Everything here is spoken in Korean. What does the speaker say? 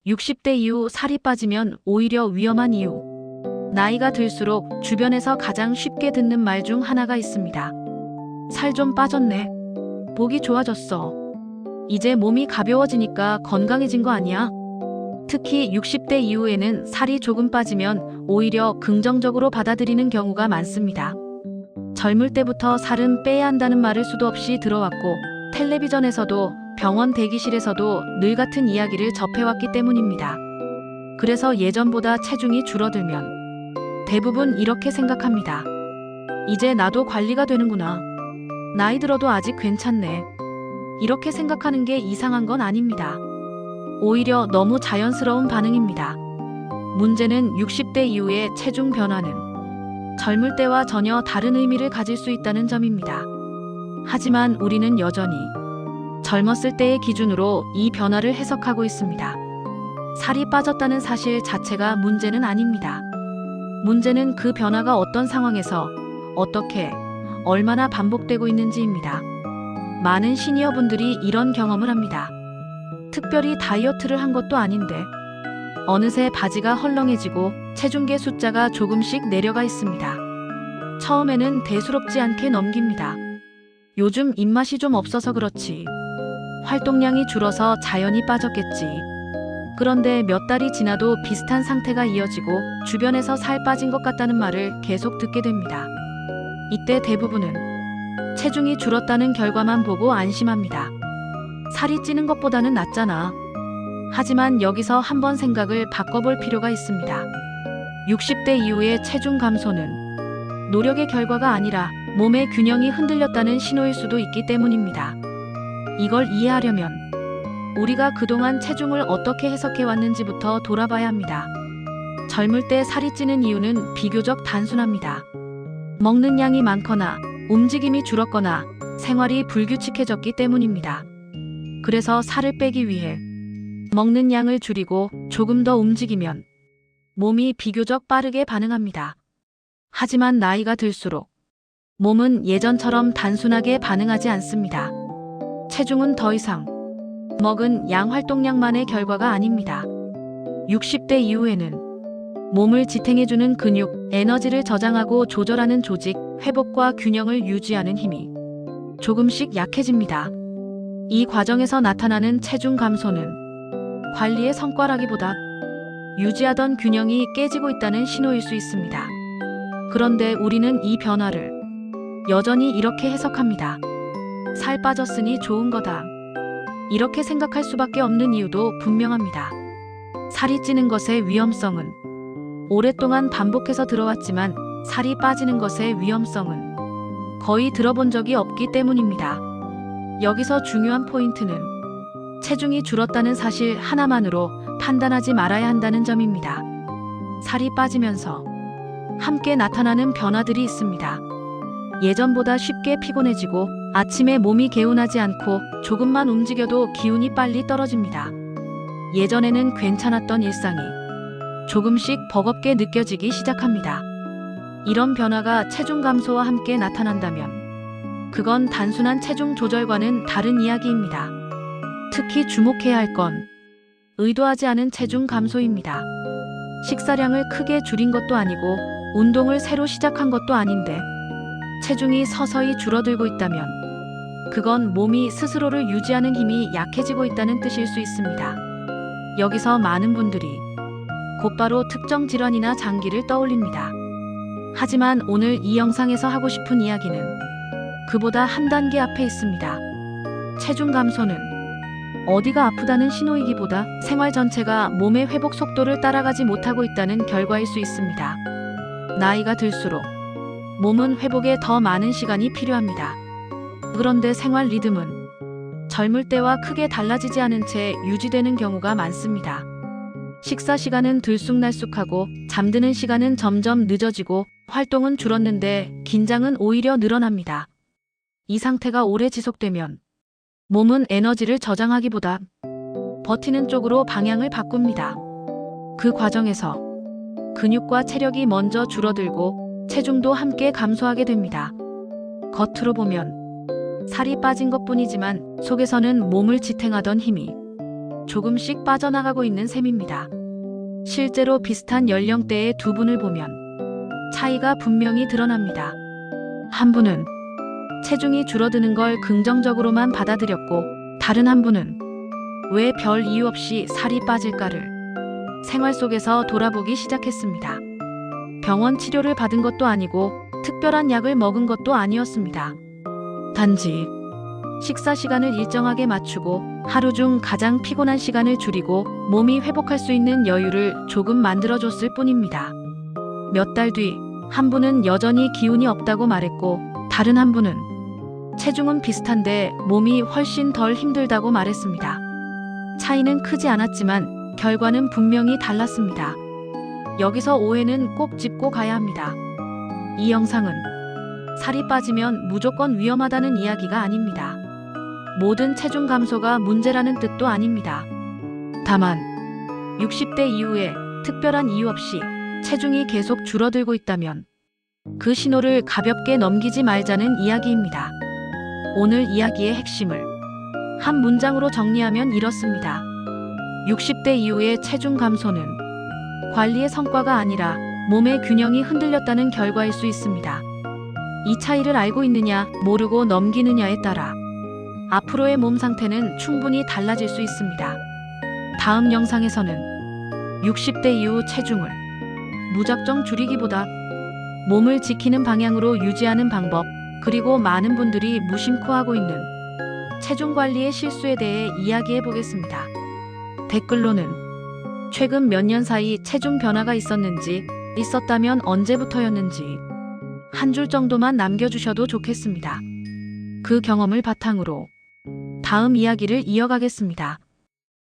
60대 이후 살이 빠지면 오히려 위험한 이유. 나이가 들수록 주변에서 가장 쉽게 듣는 말 중 하나가 있습니다. 살 좀 빠졌네. 보기 좋아졌어. 이제 몸이 가벼워지니까 건강해진 거 아니야? 특히 60대 이후에는 살이 조금 빠지면 오히려 긍정적으로 받아들이는 경우가 많습니다. 젊을 때부터 살은 빼야 한다는 말을 수도 없이 들어왔고, 텔레비전에서도 병원 대기실에서도 늘 같은 이야기를 접해왔기 때문입니다. 그래서 예전보다 체중이 줄어들면 대부분 이렇게 생각합니다. 이제 나도 관리가 되는구나. 나이 들어도 아직 괜찮네. 이렇게 생각하는 게 이상한 건 아닙니다. 오히려 너무 자연스러운 반응입니다. 문제는 60대 이후의 체중 변화는 젊을 때와 전혀 다른 의미를 가질 수 있다는 점입니다. 하지만 우리는 여전히 젊었을 때의 기준으로 이 변화를 해석하고 있습니다. 살이 빠졌다는 사실 자체가 문제는 아닙니다. 문제는 그 변화가 어떤 상황에서 어떻게 얼마나 반복되고 있는지입니다. 많은 시니어분들이 이런 경험을 합니다. 특별히 다이어트를 한 것도 아닌데 어느새 바지가 헐렁해지고 체중계 숫자가 조금씩 내려가 있습니다. 처음에는 대수롭지 않게 넘깁니다. 요즘 입맛이 좀 없어서 그렇지. 활동량이 줄어서 자연히 빠졌겠지. 그런데 몇 달이 지나도 비슷한 상태가 이어지고 주변에서 살 빠진 것 같다는 말을 계속 듣게 됩니다. 이때 대부분은 체중이 줄었다는 결과만 보고 안심합니다. 살이 찌는 것보다는 낫잖아. 하지만 여기서 한번 생각을 바꿔볼 필요가 있습니다. 60대 이후의 체중 감소는 노력의 결과가 아니라 몸의 균형이 흔들렸다는 신호일 수도 있기 때문입니다. 이걸 이해하려면 우리가 그동안 체중을 어떻게 해석해 왔는지부터 돌아봐야 합니다. 젊을 때 살이 찌는 이유는 비교적 단순합니다. 먹는 양이 많거나 움직임이 줄었거나 생활이 불규칙해졌기 때문입니다. 그래서 살을 빼기 위해 먹는 양을 줄이고 조금 더 움직이면 몸이 비교적 빠르게 반응합니다. 하지만 나이가 들수록 몸은 예전처럼 단순하게 반응하지 않습니다. 체중은 더 이상 먹은 양 활동량만의 결과가 아닙니다. 60대 이후에는 몸을 지탱해주는 근육, 에너지를 저장하고 조절하는 조직, 회복과 균형을 유지하는 힘이 조금씩 약해집니다. 이 과정에서 나타나는 체중 감소는 관리의 성과라기보다 유지하던 균형이 깨지고 있다는 신호일 수 있습니다. 그런데 우리는 이 변화를 여전히 이렇게 해석합니다. 살 빠졌으니 좋은 거다. 이렇게 생각할 수밖에 없는 이유도 분명합니다. 살이 찌는 것의 위험성은 오랫동안 반복해서 들어왔지만 살이 빠지는 것의 위험성은 거의 들어본 적이 없기 때문입니다. 여기서 중요한 포인트는 체중이 줄었다는 사실 하나만으로 판단하지 말아야 한다는 점입니다. 살이 빠지면서 함께 나타나는 변화들이 있습니다. 예전보다 쉽게 피곤해지고 아침에 몸이 개운하지 않고 조금만 움직여도 기운이 빨리 떨어집니다. 예전에는 괜찮았던 일상이 조금씩 버겁게 느껴지기 시작합니다. 이런 변화가 체중 감소와 함께 나타난다면 그건 단순한 체중 조절과는 다른 이야기입니다. 특히 주목해야 할 건 의도하지 않은 체중 감소입니다. 식사량을 크게 줄인 것도 아니고 운동을 새로 시작한 것도 아닌데 체중이 서서히 줄어들고 있다면 그건 몸이 스스로를 유지하는 힘이 약해지고 있다는 뜻일 수 있습니다. 여기서 많은 분들이 곧바로 특정 질환이나 장기를 떠올립니다. 하지만 오늘 이 영상에서 하고 싶은 이야기는 그보다 한 단계 앞에 있습니다. 체중 감소는 어디가 아프다는 신호이기보다 생활 전체가 몸의 회복 속도를 따라가지 못하고 있다는 결과일 수 있습니다. 나이가 들수록 몸은 회복에 더 많은 시간이 필요합니다. 그런데 생활 리듬은 젊을 때와 크게 달라지지 않은 채 유지되는 경우가 많습니다. 식사 시간은 들쑥날쑥하고 잠드는 시간은 점점 늦어지고 활동은 줄었는데 긴장은 오히려 늘어납니다. 이 상태가 오래 지속되면 몸은 에너지를 저장하기보다 버티는 쪽으로 방향을 바꿉니다. 그 과정에서 근육과 체력이 먼저 줄어들고 체중도 함께 감소하게 됩니다. 겉으로 보면 살이 빠진 것뿐이지만 속에서는 몸을 지탱하던 힘이 조금씩 빠져나가고 있는 셈입니다. 실제로 비슷한 연령대의 두 분을 보면 차이가 분명히 드러납니다. 한 분은 체중이 줄어드는 걸 긍정적으로만 받아들였고, 다른 한 분은 왜 별 이유 없이 살이 빠질까를 생활 속에서 돌아보기 시작했습니다. 병원 치료를 받은 것도 아니고 특별한 약을 먹은 것도 아니었습니다. 단지 식사 시간을 일정하게 맞추고 하루 중 가장 피곤한 시간을 줄이고 몸이 회복할 수 있는 여유를 조금 만들어줬을 뿐입니다. 몇 달 뒤 한 분은 여전히 기운이 없다고 말했고, 다른 한 분은 체중은 비슷한데 몸이 훨씬 덜 힘들다고 말했습니다. 차이는 크지 않았지만 결과는 분명히 달랐습니다. 여기서 오해는 꼭 짚고 가야 합니다. 이 영상은 살이 빠지면 무조건 위험하다는 이야기가 아닙니다. 모든 체중 감소가 문제라는 뜻도 아닙니다. 다만 60대 이후에 특별한 이유 없이 체중이 계속 줄어들고 있다면 그 신호를 가볍게 넘기지 말자는 이야기입니다. 오늘 이야기의 핵심을 한 문장으로 정리하면 이렇습니다. 60대 이후의 체중 감소는 관리의 성과가 아니라 몸의 균형이 흔들렸다는 결과일 수 있습니다. 이 차이를 알고 있느냐, 모르고 넘기느냐에 따라 앞으로의 몸 상태는 충분히 달라질 수 있습니다. 다음 영상에서는 60대 이후 체중을 무작정 줄이기보다 몸을 지키는 방향으로 유지하는 방법, 그리고 많은 분들이 무심코 하고 있는 체중 관리의 실수에 대해 이야기해 보겠습니다. 댓글로는 최근 몇 년 사이 체중 변화가 있었는지, 있었다면 언제부터였는지 한 줄 정도만 남겨주셔도 좋겠습니다. 그 경험을 바탕으로 다음 이야기를 이어가겠습니다.